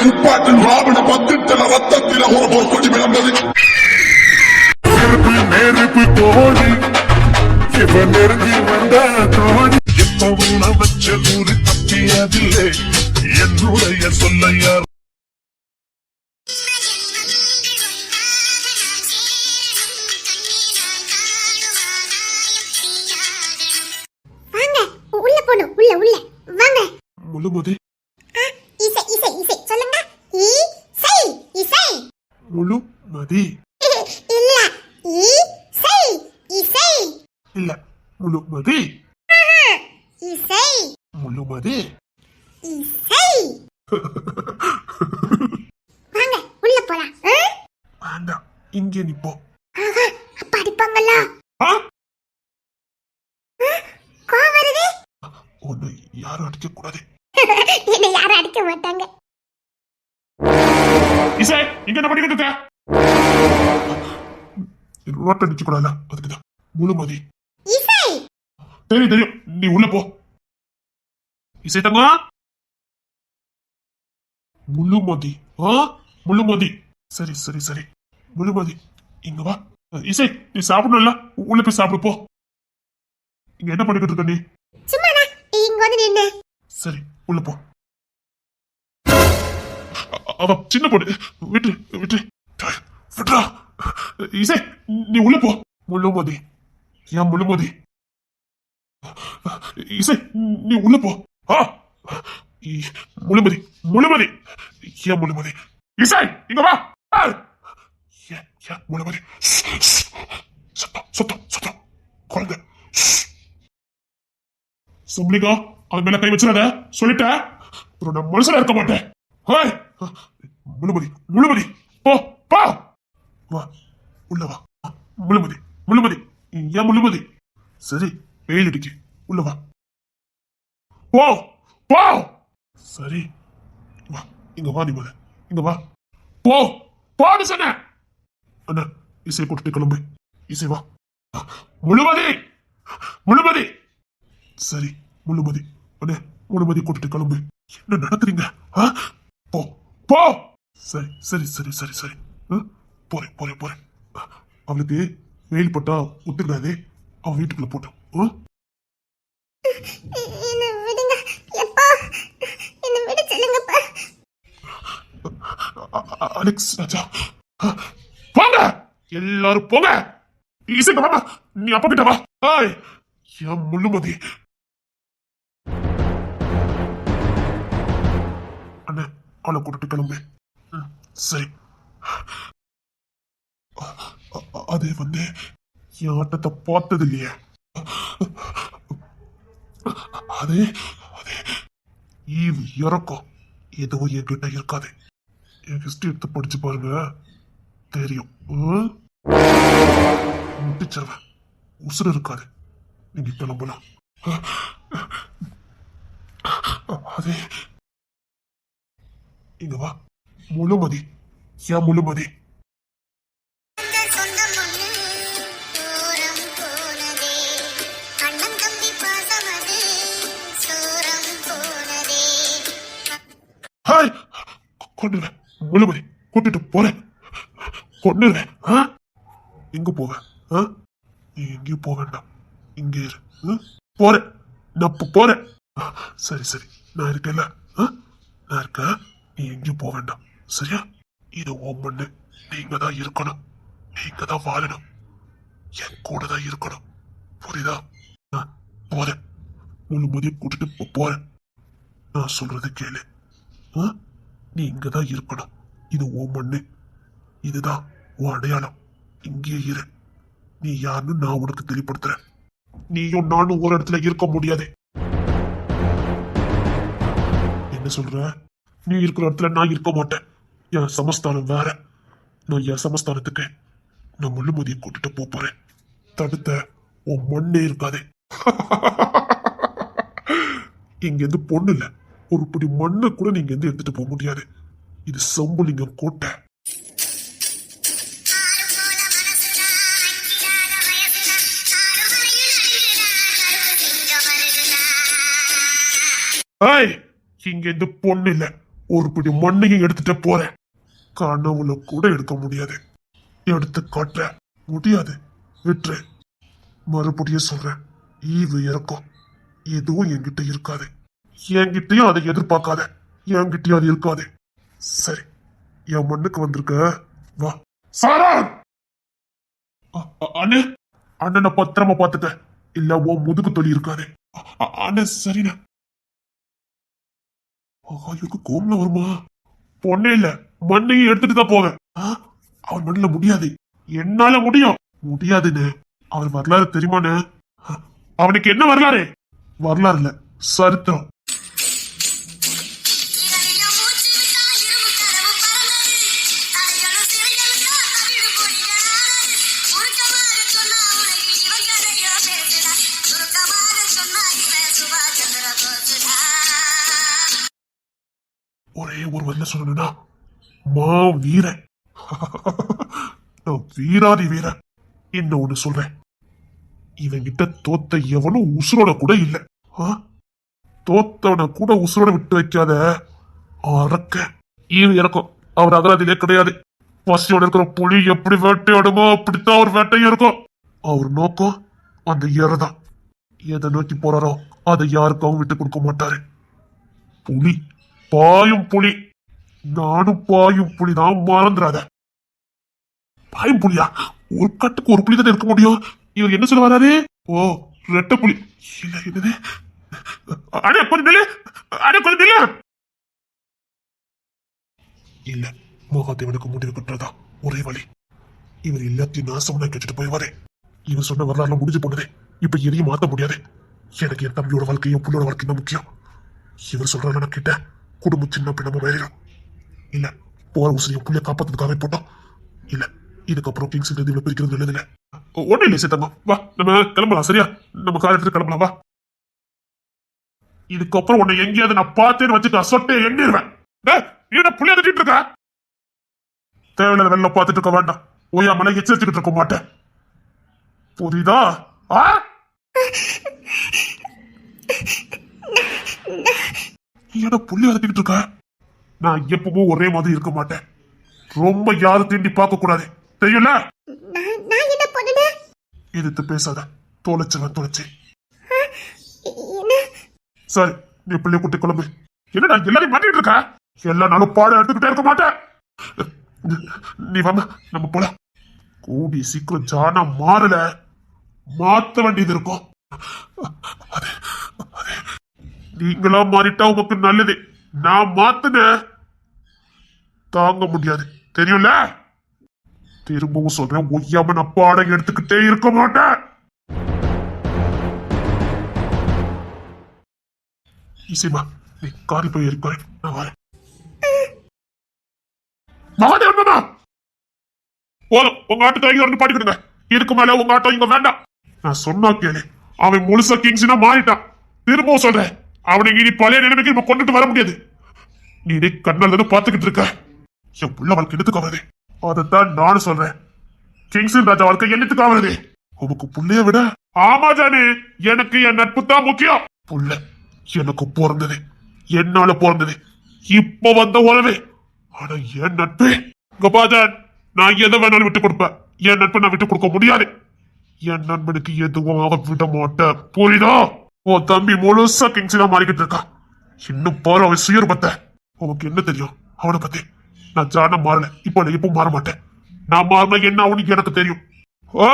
முப்பாட்டில் ராவண பத்திரத்தில ரத்தத்தில ஒரு பொற்கொடி விளம்பது நெருப்பு தோழி இவன் நெருங்கி வந்த தோழி எப்பவும் வச்ச ஊரு தப்பியதில்லை என்னுடைய சொல்லையார் முழுமதி இசை இசை இசை சொல்லுங்க இசை இசை முழுமதி இல்ல இசை இசை இல்ல முழுமதி இசை முழுமதி இசை வாங்க உள்ள போலாம் வேண்டாம் இங்கே நிப்போம் அப்ப அடிப்பாங்களா கோவம் வருது ஒண்ணு யாரும் அடிக்க கூடாது என்ன யாரும் அடிக்க மாட்டாங்க இசை இங்க என்ன பண்ணிக்கிட்டு இருக்க ரோட்ட அடிக்க கூடாது அதுக்குதான் முழுமதி இசை தெரியும் தெரியும் நீ உள்ள போ இசை தங்கா முழுமதி முழுமதி சரி சரி சரி முழுமதி இங்க வா இசை நீ சாப்பிடணும்ல உள்ள போய் சாப்பிடு போ இங்க என்ன பண்ணிக்கிட்டு இருக்க நீ சும்மா இங்க வந்து நின்னு சரி உள்ள போ அவ சின்ன பொண்ணு விட்டு விட்டு விட்ரா இசை நீ உள்ள போ முழுமதி ஏன் முழுமதி இசை நீ உள்ள போ முழுமதி முழுமதி ஏன் முழுமதி இசை இங்க வா முழுமதி சத்தம் சத்தம் சத்தம் குழந்தை சும்லிகா அவன் மேல கை வச்சிடாத சொல்லிட்ட அப்புறம் நான் மனுஷனா இருக்க மாட்டேன் முழுமதி முழுமதி போ போ வா உள்ள வா முழுமதி முழுமதி ஏன் முழுமதி சரி வெயில் அடிக்கு உள்ள வா போ போ சரி வா இங்க வா நீ இங்க வா போ போன்னு சொன்ன அண்ணா இசை கூட்டிட்டு கிளம்பு இசை வா முழுமதி முழுமதி சரி முழுமதி அண்ணே முழுமதி கூட்டிட்டு கிளம்பு என்ன நடக்குறீங்க போ போ சரி சரி சரி சரி சரி போறேன் போறேன் போறேன் அவளுக்கு வெயில் பட்டா ஒத்துக்கிறாதே அவன் வீட்டுக்குள்ள போட்டோம் அலெக்ஸ் ராஜா போங்க எல்லாரும் போங்க இசை வாமா நீ அப்பா கிட்ட வா என் முழுமதி அண்ணே அவளை கூட்டிட்டு கிளம்பு சரி அதே வந்து என் ஆட்டத்தை பார்த்தது இல்லையே அதே அதே ஈவு இறக்கம் எதுவும் என்கிட்ட இருக்காது என் ஹிஸ்டரி எடுத்து படிச்சு பாருங்க தெரியும் முட்டிச்சிருவேன் உசுறு இருக்காது நீங்க கிளம்பலாம் அதே இங்க வா முழுமதி ஏன் முழுமதி கொண்டுறேன் முழுமதி கூட்டிட்டு போறேன் கொண்டுறேன் எங்க போவேன் நீ எங்கேயும் போக வேண்டாம் இங்கே இரு போறேன் நான் போறேன் சரி சரி நான் இருக்கேன்ல நான் இருக்க நீ எங்கேயும் போக வேண்டாம் சரியா இது ஓம் பண்ணு நீங்க தான் இருக்கணும் நீங்க தான் வாழணும் என் கூட தான் இருக்கணும் புரியுதா நான் போறேன் முழுமதியை கூட்டிட்டு போறேன் நான் சொல்றது கேளு நீ இங்கதான் இருக்கணும் இது ஓ மண்ணு இதுதான் உன் அடையாளம் இங்கே இரு நீ யாருன்னு நான் உனக்கு தெளிவுபடுத்துறேன் நீயும் நானும் ஒரு இடத்துல இருக்க முடியாது என்ன சொல்ற நீ இருக்கிற இடத்துல நான் இருக்க மாட்டேன் என் சமஸ்தானம் வேற நான் என் சமஸ்தானத்துக்கு நான் முழுமதியை கூட்டிட்டு போறேன் தடுத்த உன் மண்ணே இருக்காதே இங்க இருந்து பொண்ணு இல்ல ஒரு படி மண்ணை கூட நீங்க இருந்து எடுத்துட்டு போக முடியாது இது சம்புலிங்கம் கோட்டை இங்க இருந்து பொண்ணு இல்ல ஒரு பிடி மண்ணையும் எடுத்துட்டு போறேன். கனவுல கூட எடுக்க முடியாது. எடுத்து காட்ட முடியாது. விட்டுரு. மறுபடியும் சொல்றேன், ஈவு இறக்கம் எதுவும் என்கிட்ட இருக்காது. என்கிட்டயும் அதை எதிர்பார்க்காத. என்கிட்டயும் அது இருக்காது. சரி, என் மண்ணுக்கு வந்திருக்க, வா. சாரா! அண்ணே, அண்ணனை பத்திரமா பாத்துக்க. இல்ல உன் முதுகு தொலி இருக்காது. அண்ணே சரிண்ணா. இவருக்கு கோம்ல வருமா? பொண்ணே இல்ல, மண்ணையும் எடுத்துட்டு தான் போவேன். அவன் மண்ணில முடியாது. என்னால முடியும். முடியாதுன்னு அவர் வரலாறு தெரியுமாண்ணே? அவனுக்கு என்ன வரலாறு? வரலாறு இல்ல, சரித்திரம். ஒரே ஒரு வரியில சொல்லணும்னா, மா வீரன். நான் வீராதி வீரன். இன்னும் ஒண்ணு சொல்றேன், இவன் கிட்ட தோத்த எவனும் உசுரோட கூட இல்ல. தோத்தவனை கூட உசுரோட விட்டு வைக்காத அரக்க. ஈவு இறக்கும் அவர் அகராதிலே கிடையாது. பசியோட இருக்கிற புலி எப்படி வேட்டையாடுமோ அப்படித்தான் அவர் வேட்டையும் இருக்கும். அவர் நோக்கம் அந்த ஏறதான். எதை நோக்கி போறாரோ அதை யாருக்காகவும் விட்டு கொடுக்க மாட்டாரு. புலி, பாயும் புலி. நானும் பாயும் புலிதான், மறந்துடாத. பாயும் புலியா? ஒரு கட்டுக்கு ஒரு புலி தானே இருக்க முடியும். இவர் என்ன சொல்ல வராரு? ஓ, ரெட்டை புலி. இல்ல என்னது? அடே கொஞ்சம் நில்லு. அடே கொஞ்சம் நில்லு. இல்ல, மகாதேவனுக்கு முடிவு கட்டுறதா ஒரே வழி. இவர் எல்லாத்தையும் நாசம்னா கேட்டுட்டு போய்வாரே. இவர் சொன்ன வரலாறுல முடிஞ்சு போனதே. இப்ப எதையும் மாத்த முடியாது. எனக்கு என் தம்பியோட வாழ்க்கையும் புள்ளோட வாழ்க்கையும் தான் முக்கியம். இவர் சொல்றாரு, நான் கிட்ட குடும்பம் சின்ன பின்னமும் வேறிடும். இல்ல, போற உசிரியும் புள்ளைய காப்பாத்துறதுக்காக போட்டோம். இல்ல, இதுக்கப்புறம் கிங்ஸ் இவ்வளவு பிரிக்கிறது நல்லதில்ல. ஒன்னும் இல்லை சேத்தம்மா, வா நம்ம கிளம்பலாம். சரியா? நம்ம கார் எடுத்துட்டு கிளம்பலாம், வா. இதுக்கப்புறம் உன்னை எங்கேயாவது நான் பார்த்தேன்னு வச்சுக்க, சொட்டை எண்ணிடுவேன். நீ என்ன புள்ளைய தட்டிட்டு இருக்க? தேவையில்லாத வெள்ள பார்த்துட்டு இருக்க வேண்டாம். ஓயாமலை எச்சரிச்சுக்கிட்டு இருக்க மாட்டேன். புரியுதா? என்ன புள்ளி வதக்கிட்டு இருக்க? நான் எப்பவும் ஒரே மாதிரி இருக்க மாட்டேன். ரொம்ப யாரும் தீண்டி பார்க்க கூடாது, தெரியும்ல? எதிர்த்து பேசாத. தொலைச்சுவேன், தொலைச்சு. சரி, நீ பிள்ளை கூட்டி குழம்பு. என்னடா எல்லாரையும் மாட்டிட்டு இருக்க? எல்லா நாளும் பாடம் எடுத்துக்கிட்டே இருக்க மாட்டேன். நீ வாங்க, நம்ம போலாம். கூடி சீக்கிரம் ஜானா மாறல, மாத்த வேண்டியது இருக்கும். நீங்களா மாறிட்டா உமக்கு நல்லது. நான் மாத்துன தாங்க முடியாது, தெரியும்ல? திரும்பவும் சொல்றேன், ஒய்யாம நான் பாடம் எடுத்துக்கிட்டே இருக்க மாட்டேன். இசைமா, நீ காரில் போய் ஏறிப்பாரு, நான் வரேன். மகாதேவன் போதும், உங்க ஆட்டத்தை இங்க வந்து பாடிக்கிடுங்க. இதுக்கு மேல உங்க ஆட்டம் இங்க வேண்டாம். நான் சொன்னா கேளு, அவன் முழுசா கிங்ஸ்னா மாறிட்டான். திரும்பவும் சொல்றேன், அவனை இனி பழைய நிலைமைக்கு நம்ம கொண்டுட்டு வர முடியாது. நீ கண்ணால் தானே பாத்துக்கிட்டு இருக்க. என் புள்ள வாழ்க்கை எடுத்துக்காவது. அதைத்தான் நானும் சொல்றேன். கிங்ஸ் ராஜா வாழ்க்கை என்னத்துக்காவது. உனக்கு புள்ளைய விட, ஆமா ஜானு, எனக்கு என் நட்பு தான் முக்கியம். புள்ள எனக்கு பிறந்தது, என்னால பிறந்தது, இப்ப வந்த உறவு. ஆனா என் நட்பு கபாஜான், நான் எதை வேணாலும் விட்டு கொடுப்பேன். என் நட்பை நான் விட்டு கொடுக்க முடியாது. என் நண்பனுக்கு எதுவும் ஆக விட மாட்டேன், புரியுதா? உன் தம்பி முழுசா கிங்ஸ் தான் மாறிக்கிட்டு இருக்கான். இன்னும் பாரு அவன் சுயரூபத்தை. உனக்கு என்ன தெரியும் அவனை பத்தி? நான் ஜான மாறல, இப்போ எப்பவும் மாற மாட்டேன். நான் மாறினா என்ன அவனுக்கு எனக்கு தெரியும். ஓ,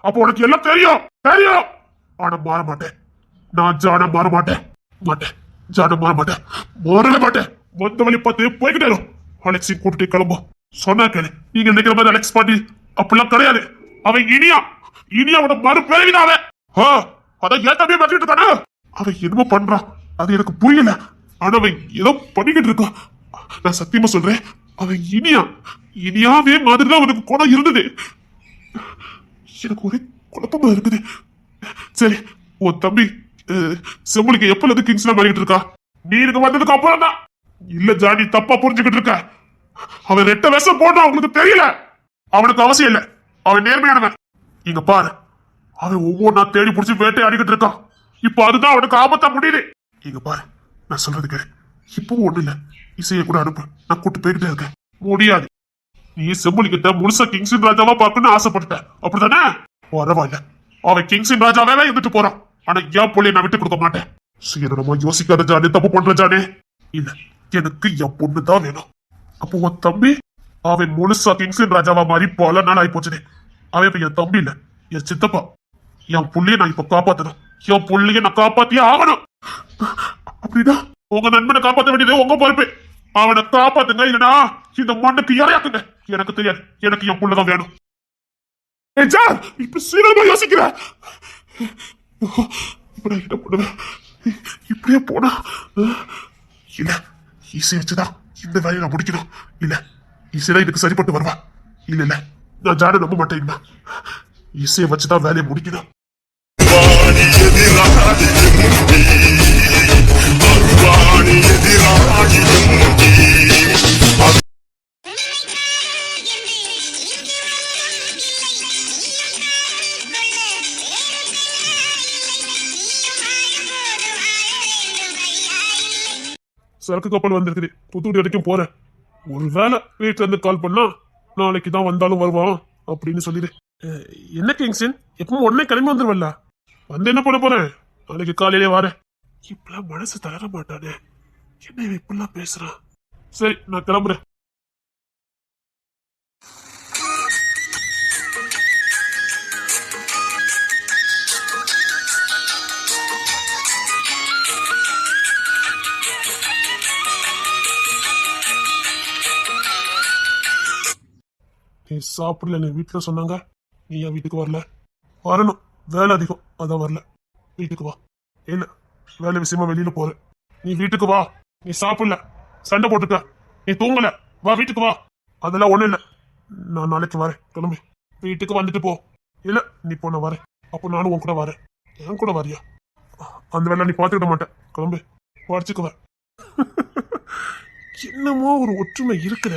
அப்போ உனக்கு எல்லாம் தெரியும், தெரியும். ஆனா மாற மாட்டேன். நான் ஜான மாற மாட்டேன், மாட்டேன். ஜான மாற மாட்டேன், மாறவே மாட்டேன். வந்த வழி பார்த்து போய்கிட்டே அலெக்ஸை கூப்பிட்டு கிளம்பும். சொன்னா கேளு, நீங்க நினைக்கிற மாதிரி அலெக்ஸ் பாட்டி அப்படிலாம் கிடையாது. அவன் இனியாவோட மறு பிறவிதான் அவன். அதான் ஏன் தம்பியை மாற்றிட்டு இருக்கானு. அவன் என்னமோ பண்றான், அது எனக்கு புரியல. ஆனா அவன் ஏதோ பண்ணிக்கிட்டு இருக்கான். நான் சத்தியமா சொல்றேன், அவன் இனியாவே மாதிரிதான் அவனுக்கு குணம் இருந்தது. எனக்கு ஒரே குழப்பமா இருக்குது. சரி, உன் தம்பி செம்மொழிக்கு எப்ப இருந்து கிங்ஸ்ல மாறிக்கிட்டு இருக்கா? நீ எனக்கு வந்ததுக்கு அப்புறம் தான். இல்ல ஜானி, தப்பா புரிஞ்சுக்கிட்டு இருக்க. அவன் ரெட்ட வேஷம் போடுறான், அவங்களுக்கு தெரியல. அவனுக்கு அவசியம் இல்ல, அவன் நேர்மையானவன். இங்க பாரு, அவன் ஒவ்வொன்னா தேடி பிடிச்சி வேட்டை ஆடிக்கிட்டு இருக்கான். இப்ப அதுதான் அவனுக்கு ஆபத்தா முடியுது. இங்க பாரு, நான் சொல்றது கேளு. இப்பவும் ஒண்ணு இல்ல, இசையை கூட அனுப்பு, நான் கூட்டு போய்கிட்டே இருக்கேன். முடியாது, நீ செம்புலி கிட்ட முழுசா கிங்ஸின் ராஜாவா பார்க்கணும்னு ஆசைப்பட்ட, அப்படித்தானே? பரவாயில்ல, அவன் கிங்ஸின் ராஜாவே இருந்துட்டு போறான். ஆனா என் பொண்ணை நான் விட்டு கொடுக்க மாட்டேன். சுயநலமா யோசிக்காத ஜானே, தப்பு பண்ற ஜானே. இல்ல, எனக்கு என் பொண்ணு தான் வேணும். அப்போ உன் தம்பி, அவன் முழுசா கிங்ஸின் ராஜாவா மாறி பல நாள் ஆகி போச்சுனே. அவன் இப்ப என் தம்பி இல்ல, என் சித்தப்பா. என் புள்ளைய நான் இப்ப காப்பாத்தணும். என் புள்ளைய நான் காப்பாத்தியே ஆகணும். அப்படின்னா உங்க நண்பனை காப்பாற்ற வேண்டியது உங்க பொறுப்பு. அவனை காப்பாத்துங்க, இல்லனா இந்த மண்ணுக்கு இறையாக்குங்க. எனக்கு தெரியாது, எனக்கு என் புள்ளதான் வேணும். இப்ப சீரமா யோசிக்கிற. இப்ப நான் என்ன பண்ணுவேன்? இப்படியே போனா இல்ல, இசை வச்சுதான் இந்த வேலையை நான் முடிக்கணும். இல்ல, இசைதான் இதுக்கு சரிப்பட்டு வருவா. இல்ல இல்ல, நான் ஜாட நம்ப மாட்டேன். இசையை வச்சுதான் வேலையை முடிக்கணும். சரக்கு கப்பல் வந்திருக்குது, புத்தூர் வரைக்கும் போறேன். ஒருவேளை வீட்டுல இருந்து கால் பண்ணா நாளைக்கு தான் வந்தாலும் வருவான் அப்படின்னு சொல்லிடு. என்ன கிங்ஸன், எப்பவும் உடனே கிளம்பி வந்துருவல்ல? வந்து என்ன பண்ண போறேன்? நாளைக்கு காலையிலே வரேன். இப்பெல்லாம் மனசு தளர மாட்டானே, என்ன இப்பெல்லாம் பேசுறான்? சரி, நான் கிளம்புறேன். நீ சாப்பிடல வீட்டுல சொன்னாங்க, நீ என் வீட்டுக்கு வரல? வரணும், வேலை அதிகம், அதான் வரல. வீட்டுக்கு வா. இல்ல, வேலை விஷயமா வெளியில போற. நீ வீட்டுக்கு வா. நீ சாப்பிடல, சண்டை போட்டுக்க, நீ தூங்கல, வா வீட்டுக்கு வா. அதெல்லாம் ஒண்ணு இல்ல, நான் நாளைக்கு வரேன். கிளம்பு, வீட்டுக்கு வந்துட்டு போ. இல்ல, நீ போ, நான் வரேன். அப்போ நானும் உன் கூட வரேன். என் கூட வரியா? அந்த வேலை நீ பாத்துக்கிட மாட்டேன். கிளம்பு, படிச்சுக்குவேன். என்னமோ ஒரு ஒற்றுமை இருக்கிற,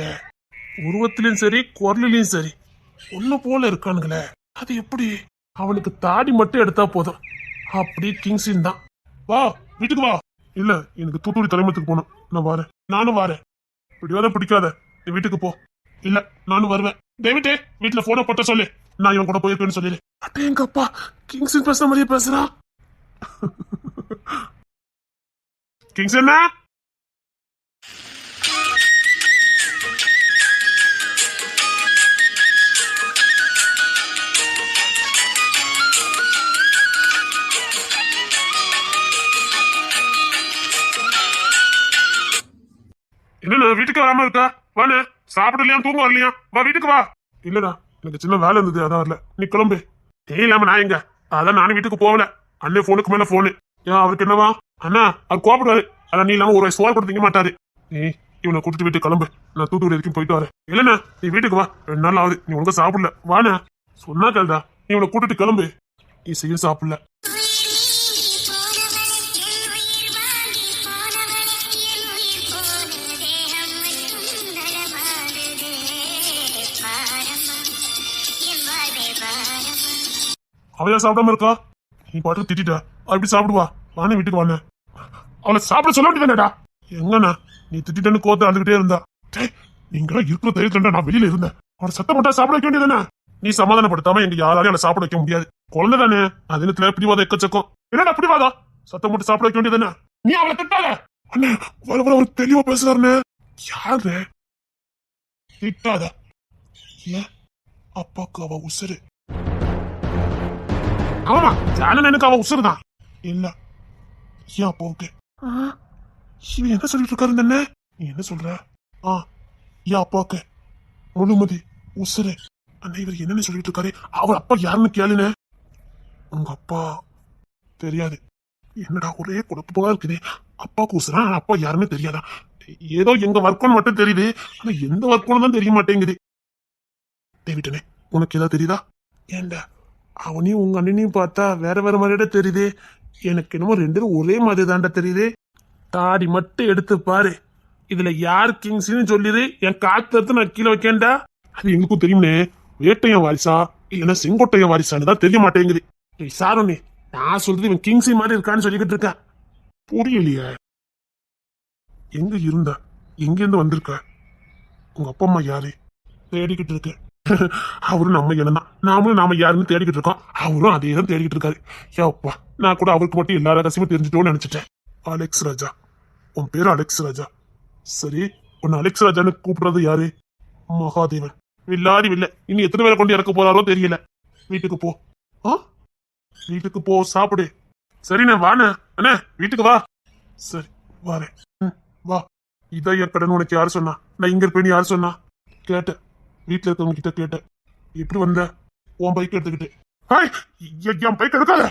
உருவத்திலையும் சரி குரலிலையும் சரி ஒண்ணு போல இருக்கானுங்களே. அது எப்படி? அவனுக்கு தாடி மட்டும் எடுத்தா போதும், அப்படி கிங்ஸின் தான். வா வீட்டுக்கு வா. இல்ல, எனக்கு தூத்துக்குடி தலைமத்துக்கு போகணும், நான் வரேன். நானும் வரேன். பிடிவாத பிடிக்காத, நீ வீட்டுக்கு போ. இல்ல, நானும் வருவேன். டேவிட்டே, வீட்டுல போன போட்ட சொல்லு, நான் இவன் கூட போயிருக்கேன்னு சொல்லிடு. அட்டே, எங்க அப்பா கிங்ஸின் பேசுற மாதிரியே பேசுறான். கிங்ஸ் என்ன? என்ன வீட்டுக்கு வராம இருக்கா? வாண்ணே, சாப்பிடலையா, தூங்க வரலையா? வா வீட்டுக்கு வா. இல்லடா, எனக்கு சின்ன வேலை இருந்தது, அதான் வரல. நீ கிளம்பு. இல்லாம நான் எங்க? அதான் நானும் வீட்டுக்கு போகல. அண்ணே போனுக்கு மேல போனு. ஏன் அவருக்கு என்னவா? அண்ணா அவர் கோபப்படுவாரு. அதான் நீ இல்லாம ஒரு சோறு கூட திங்க மாட்டாரு. நீ இவனை கூட்டிட்டு வீட்டுக்கு கிளம்பு, நான் தூத்துக்குடி வரைக்கும் போயிட்டு வரேன். இல்லண்ணா, நீ வீட்டுக்கு வா. 2 நாள் ஆகுது, நீ ஒழுங்கா சாப்பிடல. வாண்ணா, சொன்னா கேள்டா. நீ இவனை கூட்டிட்டு கிளம்பு. நீ செய்ய சாப்பிடல. அவையா சாப்பிடாம இருக்கா? நீ பாட்டுக்கு திட்டா, அப்படி சாப்பிடுவா. வானே வீட்டுக்கு வானே. அவளை சாப்பிட சொல்ல வேண்டியதானடா. எங்கண்ணா, நீ திட்டன்னு கோத்த அழுதுகிட்டே இருந்தா. நீங்களா இருக்கிற தைரியத்துல நான் வெளியில இருந்தேன். அவளை சத்தம் போட்டா சாப்பிட வைக்க வேண்டியதானே? நீ சமாதானப்படுத்தாம எங்க யாராலையும் அவளை சாப்பிட வைக்க முடியாது. குழந்தை தானே, அது நேரத்துல பிடிவாதம் எக்கச்சக்கம். என்னடா பிடிவாதா? சத்தம் போட்டு சாப்பிட வைக்க வேண்டியதானே? நீ அவளை திட்டாத. அண்ணே, வர வர ஒரு தெளிவா பேசுறாருன்னு. யாரு திட்டாத? ஏன் அப்பாக்கு அவ உசுரு. ஆமா, ஜானன் எனக்கு அவ உசுருதான். இல்ல, ஏன் அப்பாவுக்கு? இவன் என்ன சொல்லிட்டு இருக்காரு? என்ன நீ என்ன சொல்ற? ஏன் அப்பாவுக்கு முழுமதி உசுரு. அண்ணா, இவர் என்னன்னு சொல்லிட்டு இருக்காரு? அவர் அப்பா யாருன்னு கேளுன்னு. உங்க அப்பா தெரியாது. என்னடா ஒரே குழப்பமா இருக்குது. அப்பாவுக்கு உசுரா, அப்பா யாருன்னு தெரியாதா? ஏதோ எங்க வர்க்கம்னு மட்டும் தெரியுது, ஆனா எந்த வர்க்கம்னு தான் தெரிய மாட்டேங்குது. டேவிட்டனே, உனக்கு ஏதாவது தெரியுதா? ஏண்டா, அவனையும் உங்க அண்ணனையும் பார்த்தா வேற வேற மாதிரியோட தெரியுது. எனக்கு என்னமோ 2 ஒரே மாதிரி தாண்டா தெரியுது. தாடி மட்டும் எடுத்து பாரு, இதுல யார் கிங்ஸ்னு சொல்லிடு. என் காத்து நான் கீழே வைக்கேன்டா. அது எங்களுக்கும் தெரியும்னே. வேட்டையன் வாரிசா இல்லைன்னா செங்கோட்டையன் வாரிசான்னு தான் தெரிய மாட்டேங்குது. சாரோனே, நான் சொல்றது இவன் கிங்ஸி மாதிரி இருக்கான்னு சொல்லிக்கிட்டு இருக்கேன். புரியலையே. எங்க இருந்த? எங்க இருந்து வந்திருக்க? உங்க அப்பா அம்மா யாரு? தேடிக்கிட்டு இருக்கு. அவரும் நம்ம இனம்தான். நாமளும் நாம யாருன்னு தேடிக்கிட்டு இருக்கோம். அவரும் அதே தான் தேடிக்கிட்டு இருக்காரு. ஏப்பா, நான் கூட அவருக்கு மட்டும் எல்லா ரகசியமும் தெரிஞ்சுட்டோன்னு நினைச்சிட்டேன். அலெக்ஸ் ராஜா, உன் பேரு அலெக்ஸ் ராஜா. சரி, உன்னை அலெக்ஸ் ராஜான்னு கூப்பிடுறது யாரு? மகாதேவன். வில்லாதி வில்ல. இனி எத்தனை பேரை கொண்டு இறக்க போறாரோ தெரியல. வீட்டுக்கு போ. வீட்டுக்கு போ, சாப்பிடு. சரிண்ணே, வாண்ணே. அண்ணே, வீட்டுக்கு வா. சரி, வாரேன். வா. இதய கடன் உனக்கு யாரு சொன்னா? நான் இங்க இருப்பேன்னு யாரு சொன்னா? கேட்டேன், வீட்டுல இருக்கவங்க கிட்ட கேட்டேன். எப்படி வந்த? உன் பைக் எடுத்துக்கிட்டு. என் பைக் எடுக்காத.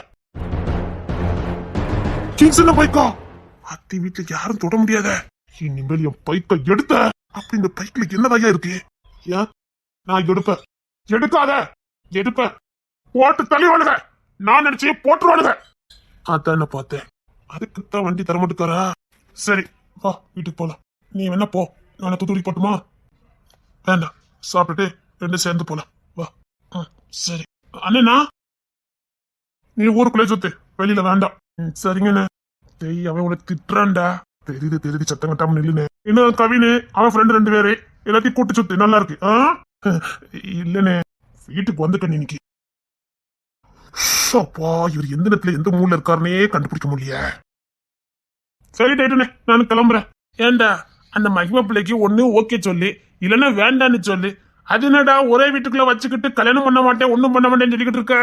கிங்ஸ்ல பைக்கா? அத்தி வீட்டுல யாரும் தொட முடியாத. இனிமேல் என் பைக்கை எடுத்த அப்படி இந்த பைக்ல என்னதாயா இருக்கு? ஏன் நான் எடுப்பேன்? எடுக்காத. எடுப்பேன். போட்டு தள்ளிவானுங்க. நான் நினைச்சே போட்டுருவானுங்க. அதான் என்ன பார்த்தேன். அதுக்குத்தான் வண்டி தரமாட்டுக்காரா? சரி, வா, வீட்டுக்கு போலாம். நீ வேணா போ, நான் தூத்துக்குடி போட்டுமா? வேண்டாம், சாப்பிட்டுட்டு ரெண்டு சேர்ந்து போலாம். வா. சரி அண்ணா, நீ ஊருக்குள்ளே சுத்து, வெளியில வேண்டாம். சரிங்கண்ணே. அவன் உனக்கு திட்டுறான்டா. தெரியுது தெரியுது, சத்தம் கட்டாம நில்லுனே. இன்னும் கவினு அவன் ஃப்ரெண்டு 2 பேரு எல்லாத்தையும் கூட்டு சுத்து, நல்லா இருக்கு. இல்லண்ணே, வீட்டுக்கு வந்துட்டேன் இன்னைக்கு. அப்பா, இவர் எந்த நேரத்துல எந்த மூல இருக்காருன்னே கண்டுபிடிக்க முடியல. சரி டைட்டுனே, நான் கிளம்புறேன். ஏண்டா, அந்த மகிமா பிள்ளைக்கு ஒண்ணு ஓகே சொல்லி, இல்லன்னா வேண்டான்னு சொல்லு. அது என்னடா ஒரே வீட்டுக்குள்ள வச்சுக்கிட்டு கல்யாணம் பண்ண மாட்டேன், ஒண்ணும் பண்ண மாட்டேன்னு சொல்லிக்கிட்டு இருக்க?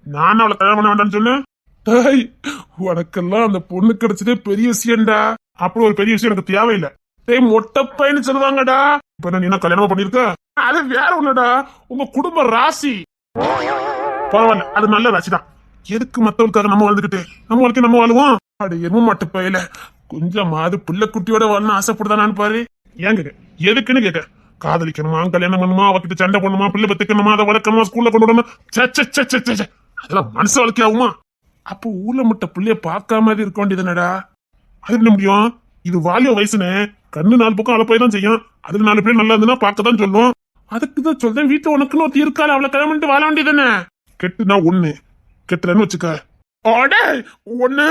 நானும் அவளை கல்யாணம் பண்ண வேண்டாம்னு சொன்னேன். உனக்கெல்லாம் அந்த பொண்ணு கிடைச்சதே பெரிய விஷயம்டா. அப்படி ஒரு பெரிய விஷயம் எனக்கு தேவையில்லை. மொட்டைப்பைன்னு சொல்லுவாங்கடா. இப்ப நீ என்ன கல்யாணமா பண்ணிருக்க? அது வேற ஒண்ணுடா, உங்க குடும்ப ராசி. பரவாயில்ல, அது நல்ல ராசிதான். எதுக்கு மத்தவங்களுக்காக நம்ம வாழ்ந்துகிட்டு நம்ம வாழ்க்கை நம்ம வாழுவோம்? அது எரும மாட்டு பையில கொஞ்சமாவது பிள்ளை குட்டியோட வாழணும் ஆசைப்படுதானான்னு பாரு. ஏன் கேட்க? எதுக்குன்னு கேட்க? காதலிக்கணுமா, கல்யாணம் பண்ணுமா, அவகிட்ட சண்டை பண்ணுமா, பிள்ளை பத்துக்கணுமா, அதை வளர்க்கணுமா, ஸ்கூல்ல கொண்டு விடணும், அதெல்லாம் மனசு வாழ்க்கை ஆகுமா? அப்போ ஊர்ல மட்டும் பிள்ளைய பார்க்காம இருக்க வேண்டியதுனடா. அது என்ன முடியும்? இது வாலிய வயசுன்னு கண்ணு 4 பக்கம் அழப்பாய் தான் செய்யும். அதுல 4 பேர் நல்லா இருந்துன்னா பார்க்கதான் சொல்லும். அதுக்குதான் சொல்றேன், வீட்டுல உனக்குன்னு ஒருத்தி இருக்காள், அவளை கல்யாணம் பண்ணிட்டு வாழ வேண்டியதுன்னு. கெட்டுனா ஒண்ணு, கெட்டுறன்னு வச்சுக்க. ஒண்ணு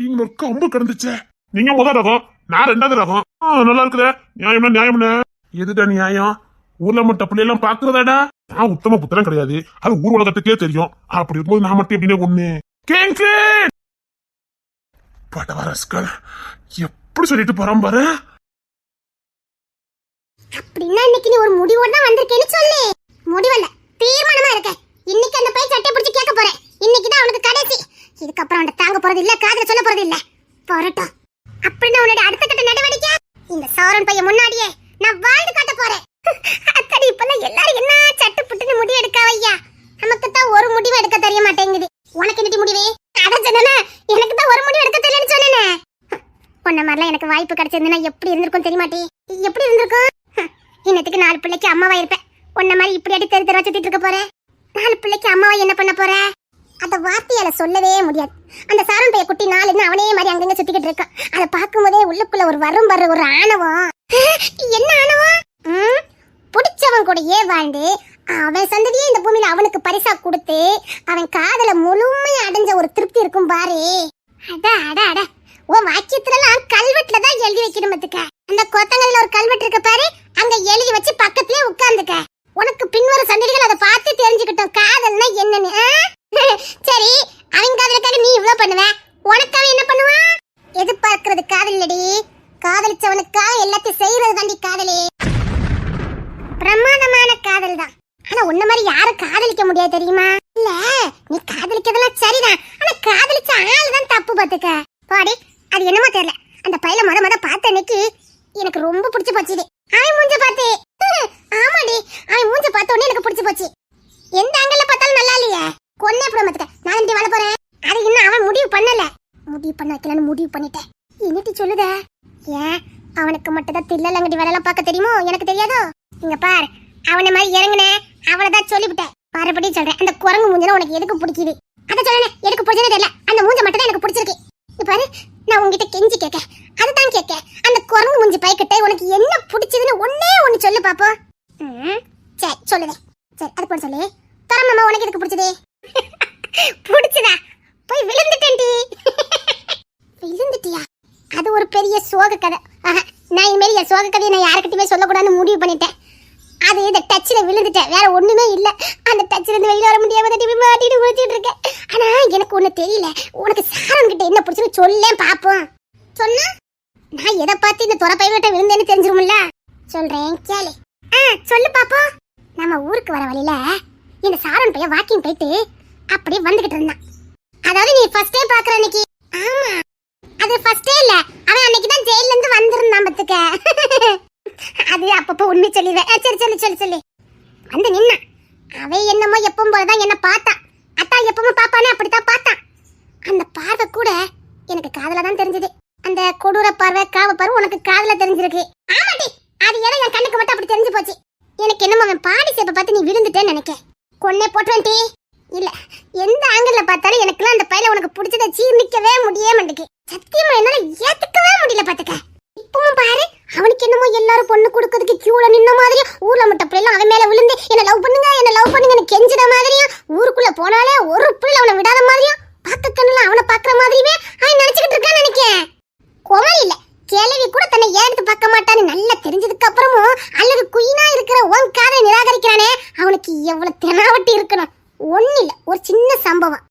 இங்க ஒரு கம்பு கிடந்துச்சே. நீங்க முதல் ரகம், நான் 2வது ரகம். நல்லா இருக்குதே. நியாயம்னா நியாயம்னு. எதுடா நியாயம்? ஊர்ல மட்டும் பிள்ளையெல்லாம் பாக்குறதாடா. நான் உத்தம புத்திரம் கிடையாது, அது ஊர் உலகத்துக்கே தெரியும். அப்படி இருக்கும்போது நான் மட்டும் எப்படின்னு ஒண்ணு படவரஸ்கள் எப்படி சொல்லிட்டு போறான் பாரு. அப்படின்னா இன்னைக்கு நீ ஒரு முடிவோட தான் வந்திருக்கேன்னு சொல்லு. முடிவல்ல, தீர்மானமா இருக்க. இன்னைக்கு அந்த பையன் சட்டை பிடிச்சு கேட்க போறேன். இன்னைக்கு தான் அவனுக்கு கடைசி. இதுக்கப்புறம் அவன் தாங்க போறது இல்ல, காதல சொல்ல போறது இல்ல. போறட்டும். அப்படின்னா உன்னோட அடுத்த கட்ட நடவடிக்கை இந்த சாரன் பையன் முன்னாடியே நான் வாழ்ந்து காட்ட போறேன். அத்தடி இப்பெல்லாம் எல்லாரும் என்ன சட்டு புட்டுன்னு முடிவு எடுக்காவையா? நமக்கு தான் ஒரு முடிவு எடுக்க தெரிய மாட்டேங்குது. உனக்கு என்னடி முடிவே? அதான் சொன்னேனே, எனக்கு தான் ஒரு முடிவு எடுக்க தெரியலன்னு சொன்னேனே. உன்ன மாதிரிலாம் எனக்கு வாய்ப்பு கிடைச்சிருந்தா எப்படி இருந்திருக்கும் தெரியுமாட்டி? எப்படி இருந்திருக்கும்? இன்னத்துக்கு 4 பிள்ளைக்கு அம்மாவா இருப்பேன். உன்ன மாதிரி இப்படி அடி தெரு தெருவா சுத்திட்டு இருக்க போற. 4 பிள்ளைக்கு அம்மாவா என்ன பண்ண போற? அந்த வார்த்தையால சொல்லவே முடியாது. அந்த சாரன் பைய குட்டி 4ன்னு அவனே மாதிரி அங்கங்க சுத்திக்கிட்டு இருக்கான். அதை பார்க்கும்போதே உள்ளுக்குள்ள ஒரு வரும் வர்ற ஒரு ஆணவம். என்ன ஆணவம்? பிடிச்சவன் கூடயே வாழ்ந்து அவன் சந்ததியே இந்த பூமியில அவனுக்கு பரிசா கொடுத்து அவன் காதல முழுமையா அடைஞ்ச ஒரு திருப்தி இருக்கும் பாரு. அட அட அட, உன் வாக்கியத்துலாம் கல்வெட்டுலதான் எழுதி வைக்கணுமத்துக்க. அந்த கொத்தங்கல்ல ஒரு கல்வெட்டு இருக்க பாரு, அங்க எழுதி வச்சு பக்கத்துலயே உட்கார்ந்துக்க. உனக்கு பின்வரும் சந்ததிகள் அதை பார்த்து தெரிஞ்சுக்கிட்டோம் காதல்னா என்னன்னு. சரி, அவன் காதலுக்காக நீ இவ்வளவு பண்ணுவ, உனக்கு அவன் என்ன பண்ணுவான்? எதிர்பார்க்கிறது காதல் இல்லடி, காதலிச்சவனுக்காக எல்லாத்தையும் செய்யறது தாண்டி காதலே. பிரமாதமான காதல் தான். ஆனா உன்ன மாதிரி யாரும் காதலிக்க முடியாது தெரியுமா? இல்ல, நீ காதலிக்கிறதெல்லாம் சரிதான், ஆனா காதலிச்ச ஆள் தான் தப்பு பாத்துக்க. பாடி, அது என்னமா தெரியல, அந்த பையல முத பார்த்த அன்னைக்கு எனக்கு ரொம்ப பிடிச்சு போச்சு. அவன் மூஞ்ச பார்த்து, ஆமாடி, அவன் மூஞ்ச பார்த்த உடனே எனக்கு பிடிச்சு போச்சு. எந்த ஆங்கிள் பார்த்தாலும் நல்லா இல்லையே. கொன்னே போட மாட்டேன், நான் இப்படி வாழ போறேன். அது இன்னும் அவன் முடிவு பண்ணல. முடிவு பண்ண வைக்கலான்னு முடிவு பண்ணிட்டேன். என்னட்டி சொல்லுத? ஏன் அவனுக்கு மட்டும் தான் தில்லலங்கடி வேலையெல்லாம் பார்க்க தெரியுமோ, எனக்கு தெரியாதோ? இங்க பார், அவனை மாதிரி இறங்குனே அவளதான் சொல்லிவிட்டேன். மறுபடியும் சொல்றேன், அந்த குரங்கு மூஞ்சல உனக்கு எதுக்கு பிடிக்குது? அத சொல்லனே, எதுக்கு பிடிச்சதே தெரியல. அந்த மூஞ்ச மட்டும் தான் எனக்கு பிடிச்சிருக்கு. இங்க பாரு, நான் உங்ககிட்ட கெஞ்சி கேட்க, அதுதான் கேட்க. அந்த குரங்கு மூஞ்சி பைக்கிட்ட உனக்கு என்ன பிடிச்சதுன்னு ஒன்னே ஒன்னு சொல்லு பாப்போம். சரி சொல்லுதே. சரி, அது போட சொல்லு. தரமாமா, உனக்கு எதுக்கு பிடிச்சதே? பிடிச்சதா? போய் விழுந்துட்டேன்டி. விழுந்துட்டியா? அது ஒரு பெரிய சோக கதை. நான் இனிமேல் என் சோக கதையை நான் யாருக்கிட்டயுமே சொல்லக்கூடாதுன்னு முடிவு பண்ணிட்டேன். அது இந்த டச்சில் விழுந்துட்டேன், வேற ஒண்ணுமே இல்லை. அந்த டச்சில் இருந்து வெளியே வர முடியாம மாட்டிட்டு முடிச்சிட்டு இருக்கேன். ஆனா எனக்கு ஒண்ணு தெரியல, உனக்கு சாரன் கிட்ட என்ன பிடிச்சுன்னு சொல்லேன் பாப்போம். சொன்னா நான் எதை பார்த்து இந்த துறை பையன்கிட்ட விழுந்தேன்னு தெரிஞ்சிருமில்ல. சொல்றேன் கேளு. சொல்லு பாப்போம். நம்ம ஊருக்கு வர வழியில இந்த சாரன் பையன் வாக்கிங் போயிட்டு அப்படியே வந்துகிட்டு இருந்தான். அதாவது நீ ஃபர்ஸ்ட் டைம் பாக்குற அன்னைக்கு. ஆமா, அது ஃபர்ஸ்ட் டே இல்ல, அவன் அன்னைக்கு தான் ஜெயில இருந்து வந்திருந்தான் பத்துக்க. அது அப்பப்போ உண்மை சொல்லிடுவேன். சரி சொல்லு சொல்லு சொல்லு. வந்து நின்னா அவன் என்னமோ எப்பவும் போலதான் என்ன பார்த்தான். அத்தா எப்பவும் பாப்பானே அப்படித்தான் பார்த்தான். அந்த பார்வை கூட எனக்கு காதல தான் தெரிஞ்சது. அந்த கொடூர பார்வை காவ பார்வை உனக்கு காதல தெரிஞ்சிருக்கு. ஆமாடி, அது ஏதோ என் கண்ணுக்கு மட்டும் அப்படி தெரிஞ்சு போச்சு. எனக்கு என்னமோ அவன் பாடி சேப்ப பார்த்து நீ விழுந்துட்டேன்னு நினைக்க. கொன்னே போட்டுவன்டி. இல்ல, எந்த ஆங்கிள் பார்த்தாலும் எனக்குலாம் அந்த பையல உனக்கு பிடிச்சத ஜீர்ணிக்கவே முடியே மாட்டேங்குது. சத்தியமா என்னால ஏத்துக்கவே முடியல பாத்துக்க. இப்பவும் பாரு, அவனுக்கு என்னமோ எல்லாரும் பொண்ணு கொடுக்கிறதுக்கு கியூல நின்ன மாதிரியும், ஊர்ல மட்டும் பிள்ளைலாம் அவன் மேல விழுந்து என்ன லவ் பண்ணுங்கன்னு கெஞ்சின மாதிரியும், ஊருக்குள்ள போனாலே ஒரு பிள்ளை அவனை விடாத மாதிரியும், பார்த்த கண்ணுல அவனை பாக்குற மாதிரியுமே அவன் நினைச்சுக்கிட்டு இருக்கான்னு நினைக்கேன். கோமல் இல்ல, கேள்வி கூட தன்னை ஏடுத்து பார்க்க மாட்டான்னு நல்லா தெரிஞ்சதுக்கு அப்புறமும் அல்லது குயினா இருக்கிற உன் காதை நிராகரிக்கிறானே, அவனுக்கு எவ்வளவு தெனாவட்டி இருக்கணும். ஒண்ணு இல்ல, ஒரு சின்ன சம்பவம்.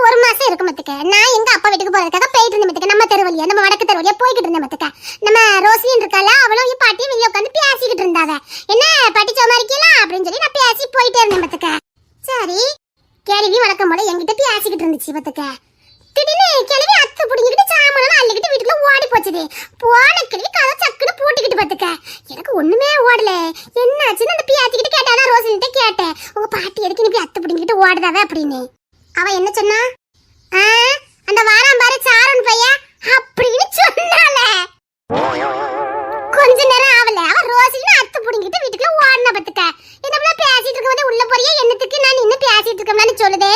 ஒரு மாசம் இருக்கும் மத்துக்க. நான் எங்க அப்பா வீட்டுக்கு போறதுக்காக போயிட்டு இருந்தேன் மத்துக்க. நம்ம தெருவழியா, நம்ம வடக்கு தெருவழியா போய்கிட்டு இருந்தேன் மத்துக்க. நம்ம ரோஸ்லின் இருக்கால, அவளும் என் பாட்டியும் வெளியே உட்காந்து பேசிக்கிட்டு இருந்தாங்க. என்ன பாட்டி சோமா இருக்கலாம் அப்படின்னு சொல்லி நான் பேசி போயிட்டே இருந்தேன் மத்துக்க. சரி, கேள்வி வழக்கம் போல என்கிட்ட பேசிக்கிட்டு இருந்துச்சு மத்துக்க. திடீர்னு கேள்வி அத்து புடிங்கிட்டு சாமானெல்லாம் அள்ளிக்கிட்டு வீட்டுக்குள்ள ஓடி போச்சுது. போன கேள்வி கதை சக்குன்னு பூட்டிக்கிட்டு பத்துக்க. எனக்கு ஒண்ணுமே ஓடல. என்னாச்சுன்னு அந்த பேசிக்கிட்டு கேட்டானா ரோஸ்லின்ட்ட கேட்டேன், உங்க பாட்டி எதுக்கு நீ அத்து புடிங்கிட்டு ஓடுதாவே அப்படின்னு. அவ என்ன சொன்னா, அந்த வாரம் பாரு சாரன் பையன் அப்படின்னு சொன்னால. கொஞ்ச நேரம் ஆவல, அவ ரோசின்னு அத்து புடிங்கிட்டு வீட்டுக்குள்ள ஓடன பத்துக்க. என்ன பேசிட்டு இருக்கும்போது உள்ள போறியே, என்னத்துக்கு நான் இன்னும் பேசிட்டு இருக்கேன்னு சொல்லுதே.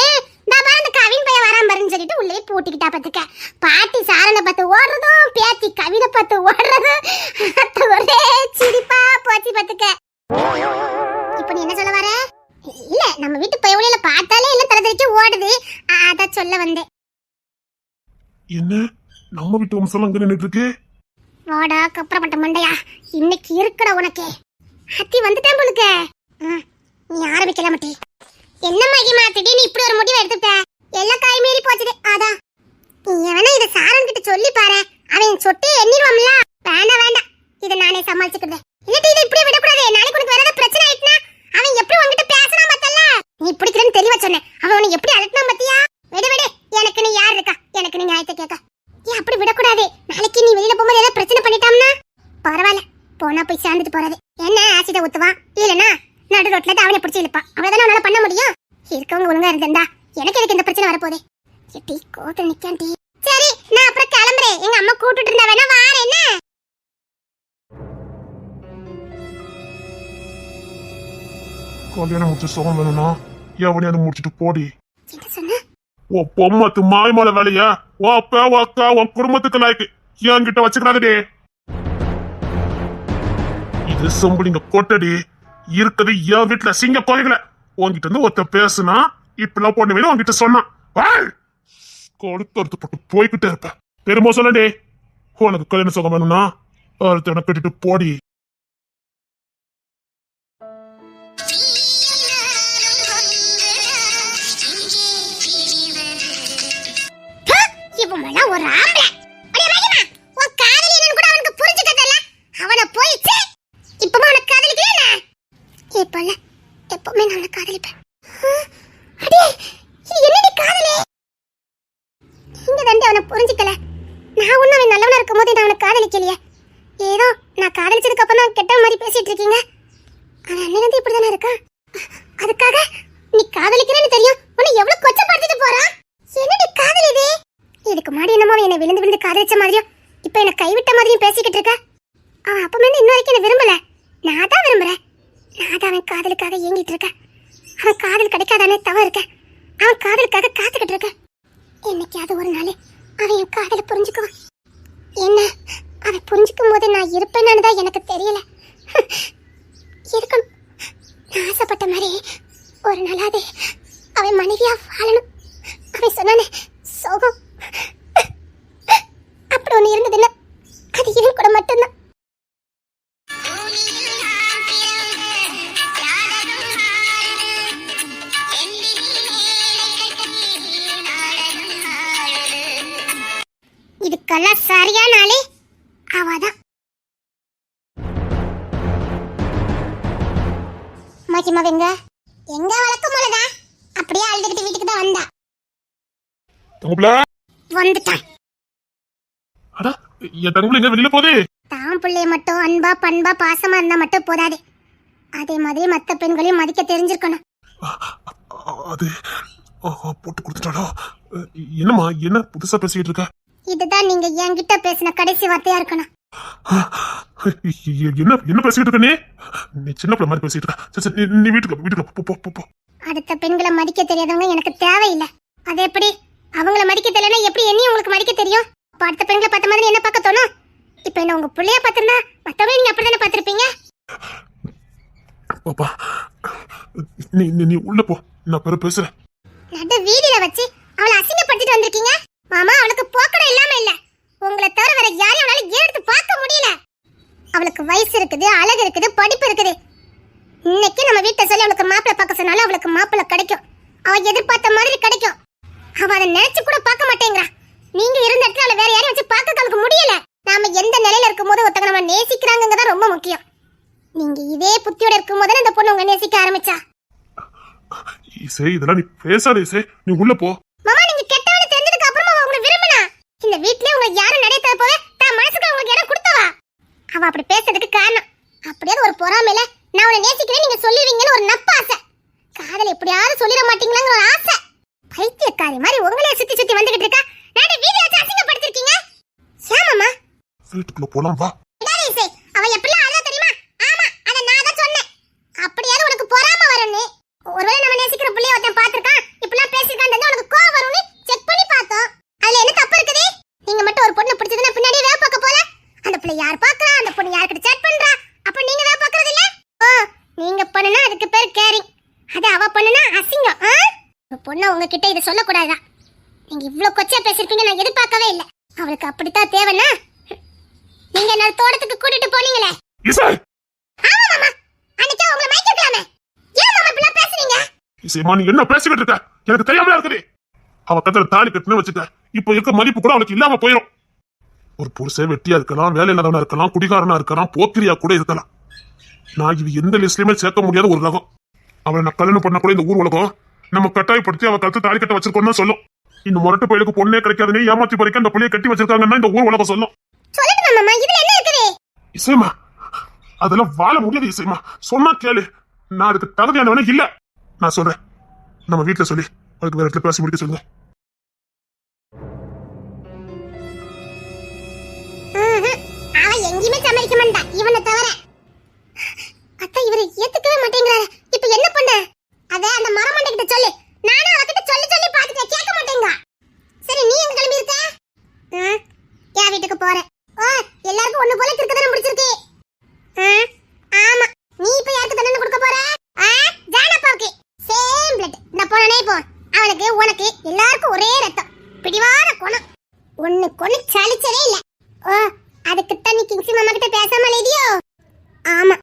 நான் பாரு அந்த கவின் பையன் வரான் பாருன்னு சொல்லிட்டு உள்ளே பூட்டிக்கிட்டா பத்துக்க. பாட்டி சாரனை பார்த்து ஓடுறதும், பேத்தி கவினை பார்த்து ஓடுறதும் ஒரே சிரிப்பா போச்சு பத்துக்க. இப்ப நீ என்ன சொல்ல வர? இல்ல, நம்ம வீட்டு பையவளையில பார்த்தாலே எல்லாம் தரதறிச்சு ஓடுது, அத சொல்ல வந்தேன். என்ன நம்ம வீட்டு வம்சம் அங்க நின்னுட்டு இருக்கு? வாடா கப்பறப்பட்ட மண்டையா, இன்னைக்கு இருக்குடா உனக்கு. அத்தி வந்துட்டேன் போலுக்க. நீ ஆரம்பிக்கல மாட்டி. என்ன மகிமா திடீர்னு இப்படி ஒரு முடிவு எடுத்துட்ட? எல்லா காய் மீறி போச்சுது. அதான் நீ வேணா இதை சாரன் கிட்ட சொல்லி பாரு, அவன் சொட்டு எண்ணிடுவான்ல. வேண்டாம், இதை நானே சமாளிச்சுக்கிறேன். இல்லட்டி இதை இப்படியே விடக்கூடாது. நாளைக்கு உனக்கு வேற ஏதாவது பிரச்சனை ஆயிட்டுனா அவன் எப்படி உன்கிட்ட பேசலாம் பார்த்தல. நீ பிடிக்கிறேன்னு தெளிவா சொன்னேன், அவன் உன்னை எப்படி அலட்டினா பத்தியா? விடு, எனக்கு நீ யார் இருக்கா, எனக்கு நீ நியாயத்தை கேட்க. ஏன் அப்படி விடக்கூடாது? நாளைக்கு நீ வெளியில போகும்போது ஏதாவது பிரச்சனை பண்ணிட்டாம்னா பரவாயில்ல, போனா போய் சேர்ந்துட்டு போறது. என்ன ஆசிட ஊத்துவான், இல்லனா நடு ரோட்ல அவனை பிடிச்சி இழுப்பான். அவ்வளவுதானே அவனால பண்ண முடியும். இருக்கவங்க ஒழுங்கா இருந்தா எனக்கு எதுக்கு இந்த பிரச்சனை வரப்போகுது? எட்டி கோத்த நிக்காண்டி. சரி, நான் அப்புறம் கிளம்புறேன். எங்க அம்மா கூட்டிட்டு இருந்தா வேணா வாரேன். என்ன கல்யாணம் முடிச்சு சுகம் வேணும்னா எவனையாவது முடிச்சுட்டு போடி. என்ன சொன்ன? ஓ பொம்மத்து மாய்மலை வேலையா? ஓ அப்பா ஓ அக்கா உன் குடும்பத்துக்கு லாய்க்கு என்கிட்ட வச்சுக்கிறாதே. இது சொம்புலிங்க கொட்டடி இருக்குது. என் வீட்டுல சிங்க கோயில உன்கிட்ட இருந்து ஒருத்த பேசுனா இப்பெல்லாம் பொண்ணு வேணும் உன்கிட்ட சொன்னான். கொடுத்து போட்டு போய்கிட்டே இருப்ப. பெருமோ சொல்லடே, உனக்கு கல்யாண சுகம் வேணும்னா ஒருத்தனை கட்டிட்டு போடி. ஒரு ஆம்பளை அடே மகிமா, உன் காதலி என்னன்னு கூட அவனுக்கு புரிஞ்சுக்க தெரியல. அவனை போயிச்சு இப்பமா உனக்கு காதலிக்கல. இப்பல்ல எப்பவுமே நான் காதலிப்பேன். அடே இது என்னடி காதலே? நீங்க தண்டி அவனை புரிஞ்சுக்கல. நான் ஒன்னும் அவன் நல்லவனா இருக்கும் போது நான் அவனை காதலிக்கலையே. ஏதோ நான் காதலிச்சதுக்கு அப்புறம் தான் கெட்ட மாதிரி பேசிட்டு இருக்கீங்க. அவன் அன்னிலிருந்து இப்படிதானே இருக்கா? அதுக்காக நீ காதலிக்கிறேன்னு தெரியும் உன்னை எவ்வளவு கொச்சப்படுத்திட்டு போறான். என்னடி காதல் இது? இதுக்கு முன்னாடி என்னமோ என்னை விழுந்து காதலிச்ச மாதிரியும் இப்ப என்ன கைவிட்ட மாதிரியும் பேசிக்கிட்டு இருக்க. அவன் அப்ப இன்ன வரைக்கும் என்ன விரும்பல. நான் தான் விரும்புறேன். நான் தான் அவன் காதலுக்காக ஏங்கிட்டு இருக்கேன். அவன் காதல் கிடைக்காதானே தவறு இருக்க. அவன் காதலுக்காக காத்துக்கிட்டு இருக்க. என்னைக்காவது ஒரு நாள் அவன் என் காதலை புரிஞ்சுக்குவான். என்ன அவன் புரிஞ்சுக்கும் போது நான் இருப்பேன்னு தான் எனக்கு தெரியல. இருக்கணும், நான் ஆசைப்பட்ட மாதிரி ஒரு நாளாவது அவன் மனைவியா வாழணும். அவன் சொன்னானே சோகம், அப்படி ஒண்ணு இருந்ததுன்னா அது இவன் கூட மட்டும்தான். சரியான ஆளு அவதான். மாக்கிமா வெங்க எங்க வழக்கம் போலதான் அப்படியே அழுதுகிட்டு வீட்டுக்கு தான் வந்தா. தங்கப்புல வந்துட்டான். அட என் தங்கப்புல எங்க வெளியில போதே? தான் பிள்ளைய மட்டும் அன்பா பண்பா பாசமா இருந்தா மட்டும் போதாது, அதே மாதிரி மத்த பெண்களையும் மதிக்க தெரிஞ்சிருக்கணும். அது போட்டு கொடுத்துட்டாளோ? என்னம்மா என்ன புதுசா பேசிக்கிட்டு இருக்க? இதுதான் நீங்க என்கிட்ட பேசின கடைசி வார்த்தையா இருக்கணும். என்ன என்ன பேசிக்கிட்டு இருக்க நீ? நீ சின்ன பிள்ளை மாதிரி பேசிட்டு இருக்க. சரி சரி, நீ வீட்டுக்கு போ போ போ. அடுத்த பெண்களை மதிக்க தெரியாதவங்க எனக்கு தேவையில்லை. அது எப்படி அவங்கள மதிக்க தெரியலன்னா எப்படி என்னையும் உங்களுக்கு மதிக்க தெரியும்? அப்ப அடுத்த பெண்களை பார்த்த மாதிரி என்ன பார்க்க தோணும்? இப்ப என்ன உங்க பிள்ளைய பார்த்திருந்தா மத்தவங்க நீங்க அப்படித்தானே பார்த்திருப்பீங்க. பாப்பா நீ நீ நீ உள்ள போ, நான் பிற பேசுறேன். நடு வீதியில வச்சு அவளை அசிங்கப்படுத்திட்டு வந்திருக்கீங்க. மாமா அவளுக்கு போக்கடம் இல்லாம இல்ல, உங்களை தவிர வேற யாரையும் அவளால எடுத்து பார்க்க முடியல. அவளுக்கு வயசு இருக்குது, அழகு இருக்குது, படிப்பு இருக்குது. இன்னைக்கு நம்ம வீட்டை சொல்லி அவளுக்கு மாப்பிள்ளை பார்க்க சொன்னாலும் அவளுக்கு மாப்பிள்ளை கிடைக்கும், அவ எதிர்பார்த்த மாதிரி கிடைக்கும். அவ அதை நினைச்சு கூட பார்க்க மாட்டேங்கிறா. நீங்க இருந்த இடத்துல அவளை வேற யாரையும் வச்சு பார்க்க அவளுக்கு முடியல. நாம எந்த நிலையில இருக்கும் போது ஒருத்தங்க நம்ம நேசிக்கிறாங்கதான் ரொம்ப முக்கியம். நீங்க இதே புத்தியோட இருக்கும் போது அந்த பொண்ணு உங்க நேசிக்க ஆரம்பிச்சா. இசை இதெல்லாம் நீ பேசாத இசை, நீ உள்ள போ. மாமா நீங்க கெட்டவனு தெரிஞ்சதுக்கு அப்புறமா அவ உங்களை விரும்பினா இந்த வீட்லயே உங்களுக்கு யாரும் நடத்த போவே தான் மனசுக்கு உங்களுக்கு இடம் கொடுத்தவா. அவ அப்படி பேசுறதுக்கு காரணம் அப்படியே ஒரு பொறாமையில நான் உன்னை நேசிக்கிறேன் நீங்க சொல்லுவீங்கன்னு ஒரு நப்ப ஆசை. காதல் எப்படியாவது சொல்லிட மாட்டீங்களாங்கிற ஒரு ஆசை. பைத்தியக்காரி மாதிரி உங்களே சுத்தி சுத்தி வந்துகிட்டு இருக்கா. நான் வீடியோ வச்சு அசிங்கப்படுத்திருக்கீங்க. சாமாமா வீட்டுக்குள்ள போலாம் வா. அவ எப்படி அழகா தெரியுமா? ஆமா அத நான் தான் சொன்னேன். அப்படியாவது உனக்கு பொறாம வரும்னு. ஒருவேளை நம்ம நேசிக்கிற புள்ளைய ஒருத்தன் பாத்துர்க்கான் இப்படிலாம் பேசிருக்கான்னு உனக்கு கோவம் வரும்னு செக் பண்ணி பார்த்தோம். அதுல என்ன தப்பு இருக்குது? நீங்க மட்டும் ஒரு பொண்ணு பிடிச்சதுன்னா பின்னாடியே வேலை பார்க்க போல. அந்த பிள்ளை யார் பாக்குறா, அந்த பொண்ணு யார்கிட்ட சேட் பண்றா, அப்ப நீங்க வேலை பாக்குறது இல்ல. ஓ நீங்க பண்ணுனா அதுக்கு பேர் கேரிங், அது அவ பண்ணுனா அசிங்கம். ஒரு பொண்ணு உங்ககிட்ட இதை சொல்லக்கூடாதான். நீங்க இவ்வளவு கொச்சையா பேசிருப்பீங்க நான் எதிர்பார்க்கவே இல்லை. அவளுக்கு அப்படித்தான் தேவைன்னா நீங்க என்ன தோட்டத்துக்கு கூட்டிட்டு போனீங்களே. ஆமா மாமா அன்னைக்கு உங்களை மயக்கிக்கலாமே. ஏன் மாமா இப்படி பேசுறீங்க? இசைமா நீ என்ன பேசிக்கிட்டு இருக்க? எனக்கு தெரியாமல இருக்குது. அவ கத்துல தாலி கட்டுன்னு வச்சுக்க, இப்ப இருக்க மதிப்பு கூட அவளுக்கு இல்லாம போயிடும். ஒரு புருஷன் வெட்டியா இருக்கலாம், வேலை இல்லாதவனா இருக்கலாம், குடிகாரனா இருக்கலாம், போக்கிரியா கூட இருக்கலாம். நான் இது எந்த லிஸ்ட்லயுமே சேர்க்க முடியாத ஒரு ரகம். அவளை நான் கல்யாணம் பண்ண கூட இந்த ஊர் உலகம் நம்ம கட்டாயப்படுத்தி அவ கத்து தாலி கட்ட வச்சிருக்கோம்னு சொல்லும். இந்த முரட்டு பயிலுக்கு பொண்ணே கிடைக்காதுன்னு ஏமாத்தி பறிக்க அந்த புள்ளைய கட்டி வச்சிருக்காங்கன்னா இந்த ஊர் உலகம் சொல்லும். இசைமா அதெல்லாம் வாழ முடியாது இசைமா, சொன்னா கேளு. நான் அதுக்கு தகுதியானவனே இல்ல. நான் சொல்றேன், நம்ம வீட்டுல சொல்லி அதுக்கு வேற இடத்துல பேசி முடிக்க சொல்லுங்க. அவன் எங்கேயுமே சமாளிக்க மாட்டான் இவனை தவிர. அத்தை இவரை ஏத்துக்கவே மாட்டேங்கிறாரு. இப்ப என்ன பண்ண? அத அந்த மரமண்டை கிட்ட சொல்லு. நானும் அவகிட்ட சொல்லி சொல்லி பாத்துட்டேன், கேட்க மாட்டேங்க. சரி நீ எங்க கிளம்பி இருக்க? என் வீட்டுக்கு போறேன். ஓ எல்லாருக்கும் ஒண்ணு போல கிறுக்கதானே முடிச்சிருக்கு. ஆமா நீ இப்ப யாருக்கு தண்டனை கொடுக்க போற? ஜானப்பாவுக்கு சேம் பிளட். இந்த போனே போ, அவனுக்கு உனக்கு எல்லாருக்கும் ஒரே ரத்தம், பிடிவாத குணம், ஒண்ணு கொன்னு சலிச்சதே இல்ல. ஓ அதுக்கு தான் நீ கிங்ஸி மாமா கிட்ட பேசாம இல்லையோ? ஆமா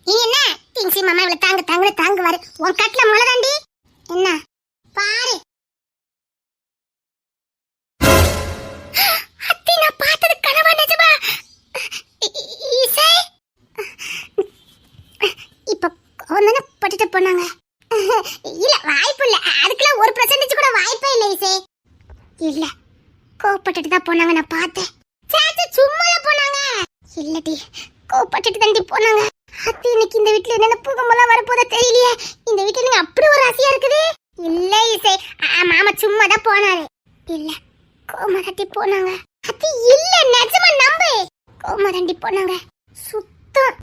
நீ என்ன கிங்ஸி மாமா இவளை தாங்குவாரு. உன் கட்ல முளதாண்டி என்ன பாரு. அத்தி நான் பார்த்தது கனவா நிஜமா? இசை இப்ப ஒன்னு பட்டுட்டு போனாங்க. இல்ல வாய்ப்பு இல்ல, அதுக்கெல்லாம் 1% கூட வாய்ப்பே இல்ல இசை. இல்ல கோபப்பட்டுட்டு தான் போனாங்க, நான் பார்த்தேன். சும்மா போனாங்க இல்லடி, கோபப்பட்டுட்டு தாண்டி போனாங்க. அத்தி இன்னைக்கு இந்த வீட்டுல என்னென்ன பூகமெல்லாம் வரப்போதா தெரியலையே. இந்த வீட்டுல நீங்க அப்படி ஒரு ஆசையா இருக்குது. இல்ல இசை மாமா சும்மா தான் போனாரு. இல்ல கோமா தட்டி போனாங்க. அத்தி இல்ல நிஜமா நம்பு, கோமா தண்டி போனாங்க சுத்தம்.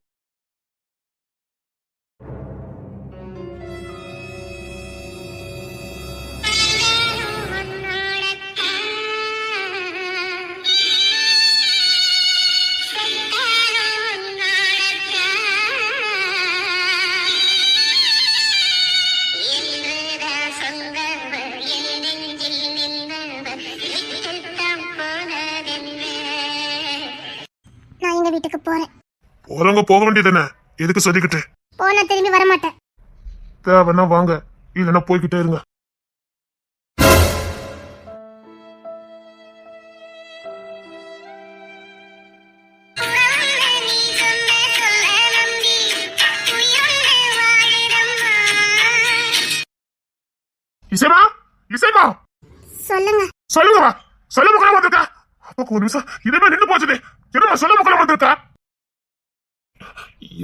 நான் எங்க வீட்டுக்கு போறேன். போக வேண்டியதானே, எதுக்கு சொல்லிக்கிட்டு? போனா திரும்பி வர மாட்டேன். தேவைன்னா வாங்க, இல்லைன்னா போய்கிட்டே இருங்க. இசைமா இசைமா சொல்லுங்க. சொல்லுங்கம்மா. சொல்ல முக்கலாம் வந்திருக்க. அப்பாக்கு ஒரு நிமிஷம் இதே நின்று போச்சுது. என்னம்மா சொல்ல முக்கலாம் வந்திருக்க?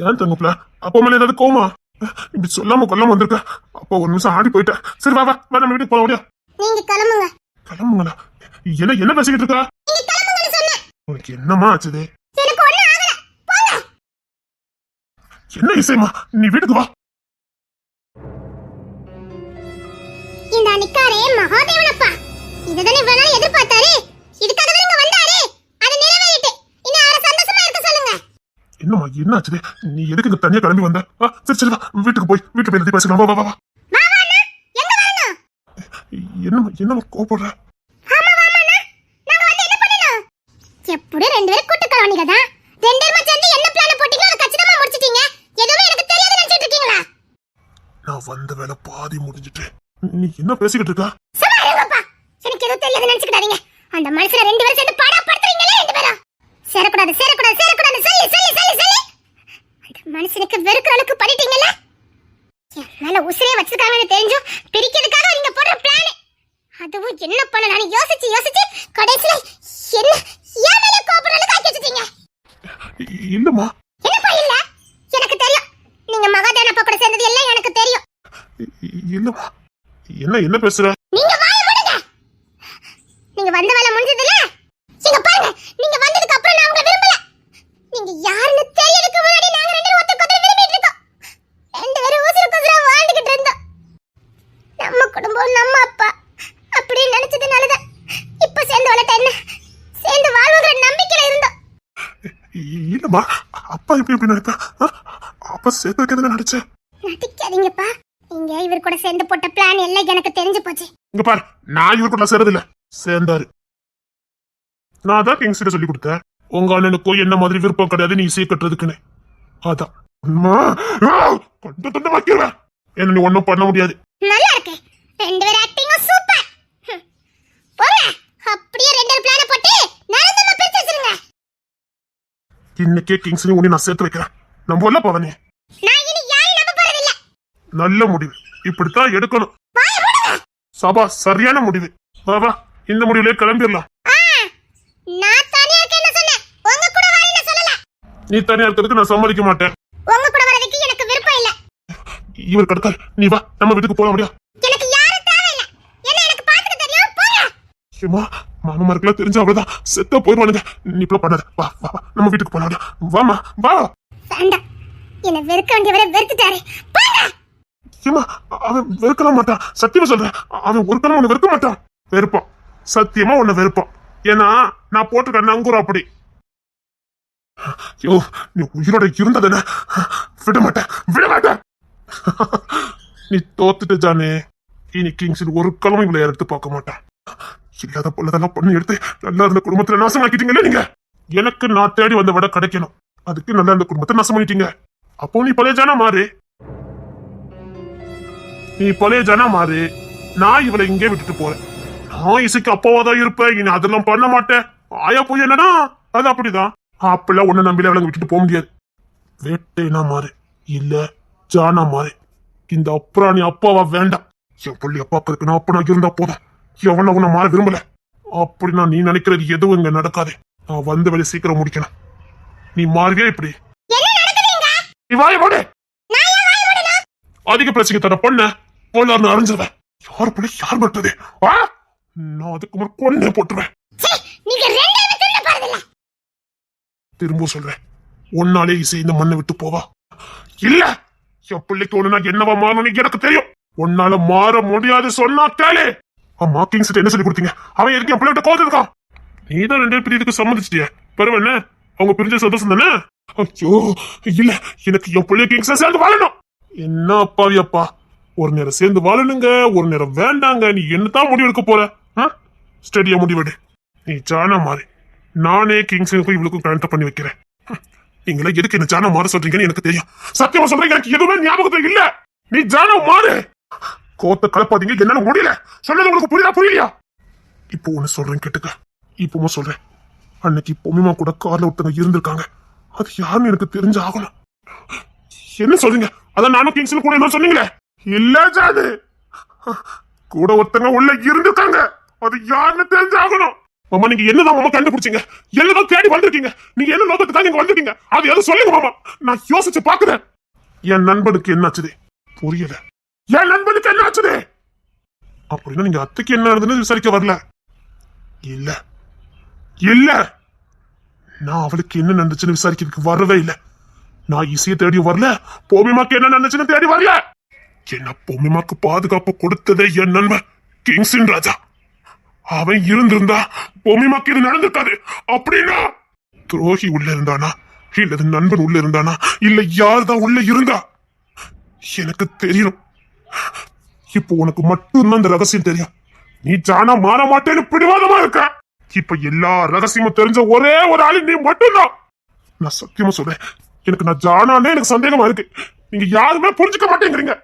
ஏன் தங்கப்புல அப்பா மேல ஏதாவது கோமா? இப்படி சொல்லாம கொல்லாம வந்திருக்க. அப்பா ஒரு நிமிஷம் ஆடி போயிட்டேன். சரி வா வா வா, நம்ம வீட்டுக்கு போக முடியும். நீங்க கிளம்புங்க. கிளம்புங்களா? என்ன பேசிக்கிட்டு இருக்கா? நீங்க கிளம்புங்கன்னு சொன்னேன். உனக்கு என்னம்மா ஆச்சுது? எனக்கு ஒண்ணும் ஆகல. போங்க. என்ன இசைமா, நீ வீட்டுக்கு வா. இந்த நிக்காரே மகாதேவனப்பா. இதுதானே இவ்வளவு நாள் எதிர்பார்த்தாரு. இதுக்காகவே இங்க வந்தாரு. அது நிறைவேறிட்டு இன்னும் அவரை சந்தோஷமா இருக்க சொல்லுங்க. என்னம்மா என்ன ஆச்சுது? நீ எதுக்கு இங்க தனியா கிளம்பி வந்த? சரி சரி வா, வீட்டுக்கு போய் எல்லாத்தையும் பேசிக்கலாம். வா வா வா வா. வா வா அண்ணா. எங்க வரணும்? என்னம்மா கோபப்படுற? ஆமா வா அண்ணா. நாங்க வந்து என்ன பண்ணணும்? எப்படி ரெண்டு பேரும் கூட்டு கலவணிங்க தான். ரெண்டு பேரும் சேர்ந்து என்ன பிளான் போட்டீங்களோ அதை கச்சிதமா முடிச்சிட்டீங்க. எதுவுமே எனக்கு தெரியாது நினைச்சிட்டு இருக்கீங்களா? நான் வந்த வேலை பாதி முடிஞ்சிட்டு நீ என்ன பேசிக்கிட்டு இருக்கா? சமாளிங்கப்பா. எனக்கு எதுவும் தெரியாது நினைச்சுக்கிட்டாதீங்க. அந்த மனுஷனை ரெண்டு பேரும் சேர்ந்து பாடா படுத்துறீங்களே ரெண்டு பேரும். சேரக்கூடாது சேரக்கூடாது சேரக்கூடாது சொல்லி சொல்லி சொல்லி சொல்லி அந்த மனுஷனுக்கு வெறுக்கிற அளவுக்கு பண்ணிட்டீங்கல்ல. என் மேல உசிரே வச்சிருக்காங்கன்னு தெரிஞ்சும் பிரிக்கிறதுக்காக நீங்க போடுற பிளான். அதுவும் என்ன பண்ணலாம்னு யோசிச்சு யோசிச்சு கடைசியில என்ன ஏன் மேல கோபப்படுற அளவுக்கு ஆக்கி வச்சிட்டீங்க. இல்லம்மா. என்னப்பா இல்ல? எனக்கு தெரியும். நீங்க மகாதேவன் அப்பா கூட சேர்ந்தது எல்லாம் எனக்கு தெரியும். இல்லம்மா. என்ன பேசுற? நீங்க வாயை மூடுங்க. நீங்க வந்த வேலை முடிஞ்சதுல. இங்க பாருங்க. நீங்க வந்ததுக்கு அப்புறம் நான் உங்களை விரும்பல. நீங்க யாருன்னு தெரியறதுக்கு முன்னாடி நாங்க ரெண்டு பேரும் ஒருத்தருக்கு ஒருத்தர் விரும்பிட்டு இருக்கோம். ரெண்டு பேரும் உசுருக்கு உசுரா வாழ்ந்துகிட்டு இருந்தோம். நம்ம குடும்பம் நம்ம அப்பா அப்படி நினைச்சதுனாலதான் இப்ப சேர்ந்து வளர்த்த என்ன சேர்ந்து வாழ்வுங்கிற நம்பிக்கையில இருந்தோம். இல்லம்மா. அப்பா எப்படி நினைப்பா? அப்பா சேர்த்து வைக்கிறதுல நடிச்சேன். நடிக்காதீங்கப்பா. நீங்க இவர் கூட சேர்ந்து போட்ட பிளான் எல்லாம் எனக்கு தெரிஞ்சு போச்சு. இங்க பாரு, நான் இவர் கூட சேர்றது இல்ல. சேர்ந்தாரு. நான் தான் கிங்ஸ்ட சொல்லி கொடுத்தேன். உங்க அண்ணனுக்கும் என்ன மாதிரி விருப்பம் கிடையாது நீ இசை கட்டுறதுக்குன்னு. அதான் கொண்டு தொண்டு வைக்கிறேன். என்ன நீ ஒன்னும் பண்ண முடியாது. நல்லா இருக்கு. ரெண்டு பேரும் ஆக்டிங்கும் சூப்பர். போங்க. அப்படியே ரெண்டு பேரும் பிளான் போட்டு நரந்தமா பிரிச்சு வச்சிருங்க. இன்னைக்கே கிங்ஸ் உன்னை நான் சேர்த்து வைக்கிறேன். நம்பல பவனே. நான் இனி யாரையும் நம்ப போறது இல்ல. நல்ல முடிவு. இப்படித்தான் எடுக்கணும். வாயை மூடுங்க. சபா சரியான முடிவு. வா வா, இந்த முடிவுலயே கிளம்பிடலாம். நான் தனியா இருக்கேன்னு சொன்னேன். உங்க கூட வரேன்னு சொல்லல. நீ தனியா இருக்கிறதுக்கு நான் சம்மதிக்க மாட்டேன். உங்க கூட வரதுக்கு எனக்கு விருப்பம் இல்ல. இவர் கடத்தால் நீ வா, நம்ம வீட்டுக்கு போலாம். முடியா? எனக்கு யாரும் தேவையில்ல. என்ன எனக்கு பாத்துக்க தெரியும். போங்க. ஏமா, மாமமாருக்குலாம் தெரிஞ்சா அவ்வளவுதான், செத்த போயிடுவானுங்க. நீ இப்ப பண்ணாத. வா வா வா, நம்ம வீட்டுக்கு போலாம். முடியா? வாமா வா. வேண்டாம். என்ன வெறுக்க வேண்டியவரை வெறுத்துட்டாரு. போங்க. ஏமா, அவன் வெறுக்கலாம் மாட்டான். சத்தியமா சொல்றேன், அவன் ஒரு கணம் உன்னை வெறுக்க மாட்டான். வெறுப்பான். சத்தியமா உன்னை வெறுப்பான். ஏன்னா நான் போட்டிருக்கேன் நங்கூரம் அப்படி. யோ, நீ உயிரோட இருந்ததுன்னு விட மாட்டேன், விட மாட்டேன். நீ தோத்துட்டு ஜானே. இனி கிங்ஸில் ஒரு கிழமை இவ்வளவு எடுத்து பார்க்க மாட்டேன். இல்லாத பொண்ணதெல்லாம் பண்ணி எடுத்து நல்லா இருந்த குடும்பத்துல நாசமாக்கிட்டீங்கல்ல நீங்க. எனக்கு நான் தேடி வந்த விட கிடைக்கணும். அதுக்கு நல்லா இருந்த குடும்பத்தை நாசம் பண்ணிட்டீங்க. அப்போ நீ பழைய ஜானா மாறு. நீ பழைய ஜானா மாறு. நான் இவளை இங்கே விட்டுட்டு போறேன். நான் இசைக்கு அப்பாவாதான் இருப்பேன். இனி அதெல்லாம் பண்ண மாட்டேன். ஆயா போய் என்னன்னா அது அப்படிதான். அப்பெல்லாம் ஒண்ணு நம்பில அவளை விட்டுட்டு போக முடியாது. வேட்டைனா மாறு, இல்ல ஜானா மாறு. இந்த அப்புறம் நீ அப்பாவா வேண்டாம். என் பள்ளி அப்பாக்கு நான் அப்பனா இருந்தா போதும். எவன உன்னை மாற விரும்பல. அப்படின்னா நீ நினைக்கிறது எதுவும் இங்க நடக்காது. நான் வந்த வேலை சீக்கிரம் முடிக்கணும். நீ மாறுவே இப்படி. நீ வாய போடு. அதிக பிரச்சனை தர பொண்ண போலான்னு அறிஞ்சிருவேன். யார் பிள்ளை யார் பட்டது? நான் அதுக்கு முறை கொன்னே போட்டுருவேன். திரும்ப சொல்றேன், ஒன்னாலே இசை இந்த மண்ணை விட்டு போவா. இல்ல, என் பிள்ளைக்கு ஒண்ணு என்னவா மாறணும் எனக்கு தெரியும். உன்னால மாற முடியாது சொன்னா கேளு. அம்மா கிங்ஸ் என்ன சொல்லி கொடுத்தீங்க? அவன் எதுக்கு என் பிள்ளைகிட்ட கோத்து இருக்கான்? நீதான் ரெண்டு பிரியதுக்கு சம்மதிச்சிட்டிய. பெருவ என்ன அவங்க பிரிஞ்ச சந்தோஷம் தானே? ஐயோ இல்ல, எனக்கு என் பிள்ளை கிங்ஸ் சேர்ந்து வாழணும். என்ன அப்பாவி அப்பா, ஒரு நேரம் சேர்ந்து வாழணுங்க, ஒரு நேரம் வேண்டாங்க. நீ என்னதான் முடிவு எடுக்க போற? ஸ்டடியா முடிவெடு. நீ ஜானா மாறி, நானே கிங்ஸுக்கும் இவளுக்கும் கனெக்ட் பண்ணி வைக்கிறேன். நீங்களே எதுக்கு என்ன ஜானா மாற சொல்றீங்கன்னு எனக்கு தெரியும். சத்தியமா சொல்றீங்க, எனக்கு எதுவுமே ஞாபகத்துல இல்ல. நீ ஜானா மாறு. கோத்த கலப்பாதீங்க, என்னால முடியல. சொன்னது உங்களுக்கு புரியலையா? இப்போ ஒண்ணு சொல்றேன் கேட்டுக்க. இப்பவும் சொல்றேன், அன்னைக்கு பொம்மிமா கூட கார்ல ஒருத்தங்க இருந்திருக்காங்க. அது யாருன்னு எனக்கு தெரிஞ்சு ஆகணும். என்ன சொல்றீங்க? அதான் நானும் கிங்ஸ்ல கூட என்ன சொன்னீங்களே? இல்ல ஜாது, கூட ஒருத்தங்க உள்ள இருந்திருக்காங்க. அது யாருன்னு தெரிஞ்சாகணும். மாமா நீங்க என்னதான் மாமா கண்டுபிடிச்சீங்க? என்னதான் தேடி வந்திருக்கீங்க? நீங்க என்ன நோக்கத்துக்காக இங்க வந்திருக்கீங்க? அது எதுவும் சொல்லுங்க மாமா. நான் யோசிச்சு பாக்குறேன். என் நண்பனுக்கு என்ன ஆச்சுது? புரியல. என் நண்பனுக்கு என்ன ஆச்சுது? அப்படின்னா நீங்க அத்தைக்கு என்ன நடந்ததுன்னு விசாரிக்க வரல? இல்ல இல்ல, நான் அவளுக்கு என்ன நடந்துச்சுன்னு விசாரிக்கிறதுக்கு வரவே இல்லை. நான் இசையை தேடி வரல, பூமிமாக்கு என்ன நடந்துச்சுன்னு தேடி வரல. என்ன பூமிமாக்கு பாதுகாப்பு கொடுத்ததே என் நண்பன் கிங்ஸின் ராஜா. அவன் இருந்திருந்தா பூமிமாக்கு இது நடந்திருக்காது. அப்படின்னா துரோகி உள்ள இருந்தானா, இல்லது நண்பன் உள்ள இருந்தானா, இல்ல யாருதான் உள்ள இருந்தா? எனக்கு தெரியும். இப்போ உனக்கு மட்டும்தான் இந்த ரகசியம் தெரியும். நீ ஜானா மாற மாட்டேன்னு பிடிவாதமா இருக்க. இப்ப எல்லா ரகசியமும் தெரிஞ்ச ஒரே ஒரு ஆளு நீ மட்டும்தான். நான் சத்தியமா சொல்றேன், எனக்கு நான் ஜானானே எனக்கு சந்தேகமா இருக்கு. நீங்க யாருமே புரிஞ்சுக்க மாட்டேங்கிறீங்க.